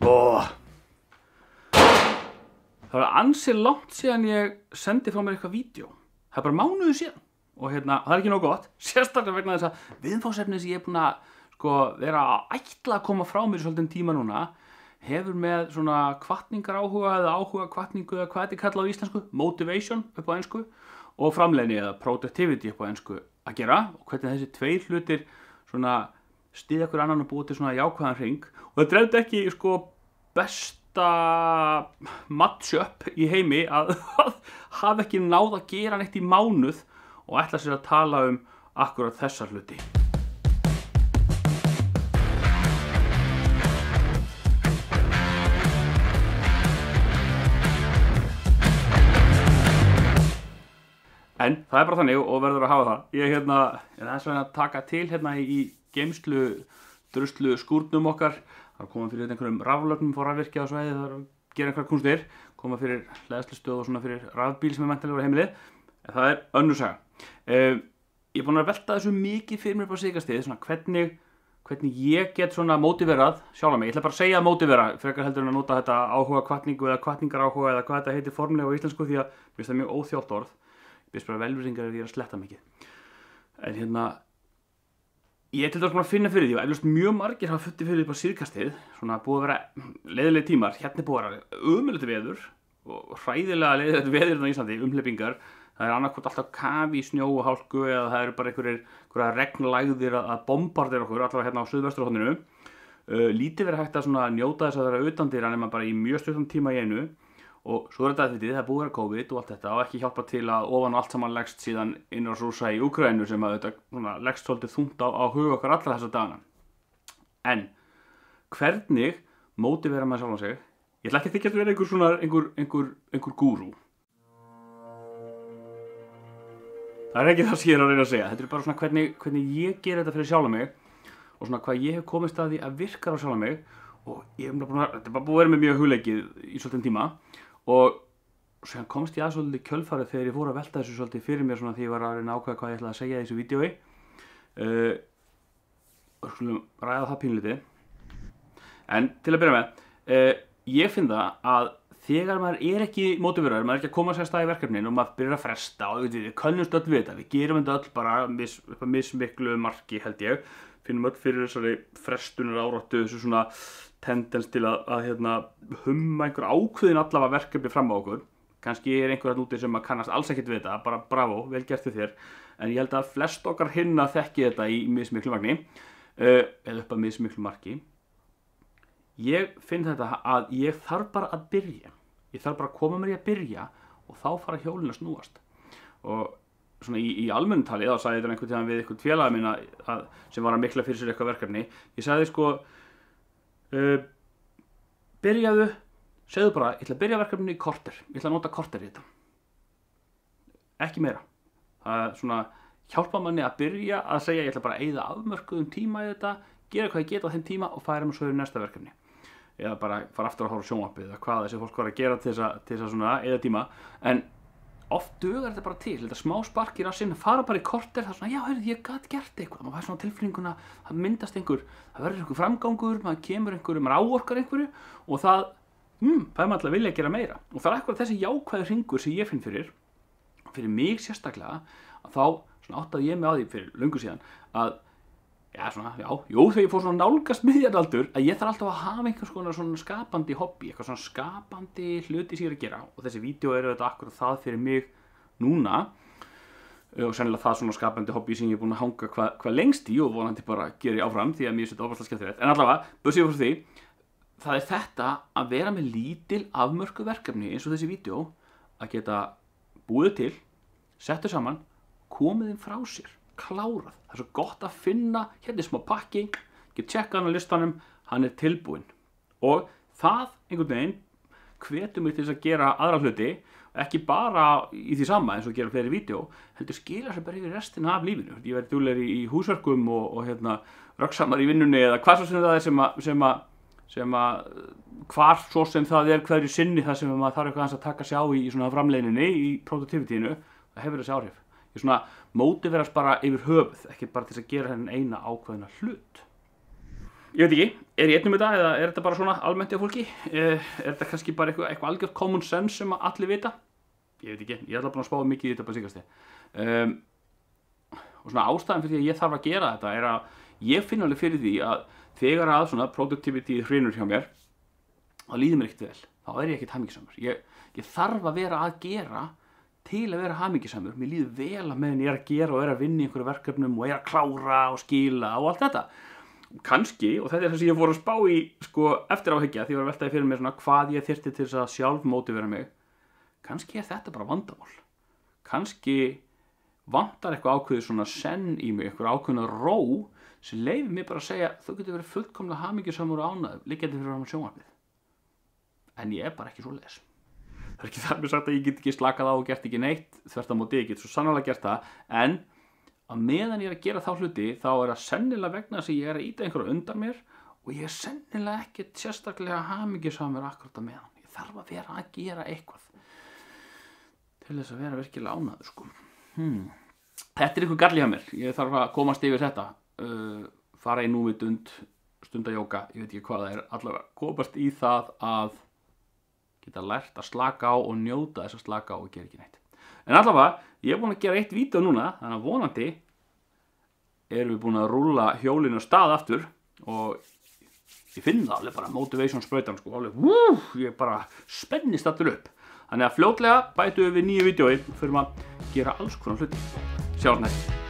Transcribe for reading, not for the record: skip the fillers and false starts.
Það var ansi langt síðan ég sendi frá mér eitthvað vídeo. Það er bara mánuður síðan. Og það er ekki nóg gott. Sérstaklega vegna þess að viðfangsefnið sem ég er búin að vera að ætla að koma frá mér í svolítinn tíma núna hefur með svona hvatningar áhuga eða áhuga hvatningu eða hvað þetta er kallað á íslensku, motivation upp á ensku og framleiðni eða productivity upp á ensku að gera og hvernig þessi tveir hlutir svona styðja hver annan og búa til svona jákvæðan hring og þetta er ekki besta matchup í heimi að hafa ekki náð að gera neitt í mánuð og ætla sér að tala akkurat þessar hluti. En það er bara þannig og verður að hafa það. Ég er þess vegna að taka til í geymslu druslu skúrnum okkar. Það er koma fyrir einhverjum raflögnum fór rafvirkja á svæði, það er að gera einhverjar kúnstir, koma fyrir hleðslustöð og svona fyrir rafbíl sem er menntanlegur á heimilið. En það er önnur saga. Ég er búin að velta þessu mikið fyrir mér á síðkastið, svona hvernig ég get svona mótiverað sjálfa mig. Ég ætla bara að segja mótivera, frekar heldur en að nota þetta áhuga hvatningu eða hvatningar áhuga eða hvað þetta heitir formlega á íslensku því að mér finnst það mjög óþjált orð. Ég veist bara velvirðingar ef ég er að sletta mikið. En ég er til dæmis búin að finna fyrir því og eflaust mjög margir hafa fundið fyrir því upp á síðkastið, svona búið að vera leiðilegir tímar, hérna er búið að vera ömurlegt veður og hræðilega leiðilegt veður á Íslandi, umhleypingar. Það er annarkvort alltaf kafi í snjó og hálku eða það eru bara einhverjar regnlægðir að bombardera okkur, allavega hérna á suðvesturhorninu. Lítið verið hægt að njóta þess að vera utandyra nema bara í mjög stuttan tíma í einu. Og svo er þetta það er búið að vera COVID og allt þetta og ekki hjálpa til að ofan og allt saman leggst síðan innrás Rússa í Úkraínu sem að þetta leggst svolítið þungt á huga okkar allra þessa dagana. En hvernig mótivera maður sjálfan sig? Ég ætla ekki að þykjast vera einhver gúrú. Það er ekki það sem ég er að reyna að segja. Þetta er bara svona hvernig ég ger þetta fyrir sjálfan mig og svona hvað ég hef komist að því að virkar á sjálfan mig og þetta er bara búið að vera með mjög hugleikið í svolítinn tíma. Og svo komst ég að svolítið kjölfarið þegar ég fór að velta þessu svolítið fyrir mér svona því ég var að reyna að ákveða hvað ég ætlaði að segja í þessu vídeói. Og skulum ræða það pínlítið. En til að byrja með, ég finn það að þegar maður er ekki mótiveraður, maður er ekki að koma sér stað í verkefnin og maður byrjar að fresta og við könnumst öll við þetta, við gerum þetta öll bara upp að mismiklu marki held ég, finnum öll fyrir þessari frestunar áráttu, þessu svona tendens til að humma einhver ákveðin allavega verkefni fram á okkur. Kannski er einhver úti sem kannast alls ekkert við þetta, bara bravo, vel gert þér. En ég held að flest okkar hinna þekki þetta í mismiklu magni, eða upp að mismiklu marki. Ég finn þetta að ég þarf bara að byrja. Ég þarf bara að koma mér í að byrja og þá fara hjólin að snúast. Og svona í almennu tali, þá sagði þetta einhvern tímann við einhvern félaga mína sem var að mikla fyrir sér eitthvað verkefni. Ég sagði byrjaðu, segðu bara, ég ætla að byrja verkefninu í korter. Ég ætla að nota korter í þetta. Ekki meira. Það er svona hjálpa manni að byrja að segja ég ætla bara að eyða afmörkuðum tíma í þetta, gera hvað ég get á þeim tíma og færa mig svo í næsta verkefni. Eða bara fara aftur að horfa á sjónvarpið eða hvað þessi fólk var að gera til þess að svona eyða tíma. En oft dugar þetta bara til, þetta smá spark í rassinn, fara bara í korter, það er svona, já, heyrðu, ég gat gert eitthvað, maður fær svona tilfinninguna, það myndast það verður einhver framgangur, maður kemur maður áorkar einhverju og það fær maður alltaf vilja að gera meira. Og það er eitthvað þessi jákvæði hringur sem ég finn fyrir mig sérstaklega, að þá svona áttaði ég mig á því fyrir löngu síðan, að þegar ég fór svona nálgast miðjaraldur að ég þarf alltaf að hafa einhvers konar svona skapandi hobby, eitthvað svona skapandi hluti sem ég er að gera og þessi vídeo eru þetta akkurat það fyrir mig núna og sennilega það svona skapandi hobby sem ég er búin að hanga hvað lengst í og vonandi bara gera ég áfram því að mér setja ofaslega skemmtilegt. En allavega, börsið frá því, það er þetta að vera með lítil afmörkuð verkefni eins og þessi vídeo að geta búið til, settu saman, komið þeim frá sér. Klárað. Það er svo gott að finna hérna smá pakki, get tjekka hann á listanum, hann er tilbúinn. Og það einhvern veginn hvetur mig til þess að gera aðra hluti, ekki bara í því sama eins og gera fleiri vídeo, heldur skila sér bara yfir restina af lífinu. Ég verði duglegri í húsverkum og röggsamar í vinnunni eða hvað svo sem það er hvar svo sem það er hverju sinni það sem maður þarf eitthvað að taka sig á í svona framleiðninni í produktivitínu, það hefur þessi áhrif. Ég svona mótiverast bara yfir höfuð, ekki bara til þess að gera henni eina ákveðna hlut. Ég veit ekki, ég einnum þetta eða þetta bara svona almennt hjá fólki? Þetta kannski bara eitthvað algjört common sense sem allir vita? Ég veit ekki, ég ætla bara að spá mikið í þetta bara síkast og svona ástæðan fyrir því að ég þarf að gera þetta að ég finn alveg fyrir því að þegar að svona productivity hrynur hjá mér þá líður mér ekkert vel, þá ég ekkert hamingjusamur. Ég þarf að vera að gera til að vera hamingjusamur. Mér líður vel að meðan ég að gera og að vinna í einhverju verkefnum og að klára og skila og allt þetta. Kannski, og þetta það sem ég fór að spá í sko, eftir áhyggja, því ég var að veltaði fyrir mér svona, hvað ég þyrfti til þess að sjálf mótivera mig. Kannski þetta bara vandamál. Kannski vantar eitthvað ákveðið svona senn í mig, eitthvað ákveðna ró sem leyfir mér bara að segja þú getur verið fullkomlega hamingjusamur og ánægður liggjandi fyrir fram á sjónvarpið. En ég bara ekki svoleiðis. Það ekki þar með sagt að ég get ekki slakað á og gert ekki neitt, þvert á móti ég get svo sannarlega gert það, en að meðan ég að gera þá hluti þá það sennilega vegna þess að ég að íta einhverju undan mér og ég sennilega ekkert sérstaklega hamingjusamur akkurat að meðan. Ég þarf að vera að gera eitthvað til þess að vera virkilega ánægður sko. Þetta eitthvað galli hjá mér. Ég þarf að komast yfir þetta, fara í núvitund, stunda jóga, ég veit ekki hvað það allavega komast í það að geta lært að slaka á og njóta þess að slaka á og gera ekki neitt. En allavega, ég búin að gera eitt vídeó núna, þannig að vonandi erum við búin að rúlla hjólinu á stað aftur og ég finn það alveg bara motivation sprautan sko, alveg, ég bara spennist allur upp. Þannig að fljótlega bætum við nýju vídeói fyrir að gera alls konar hluti. Sjáum næst.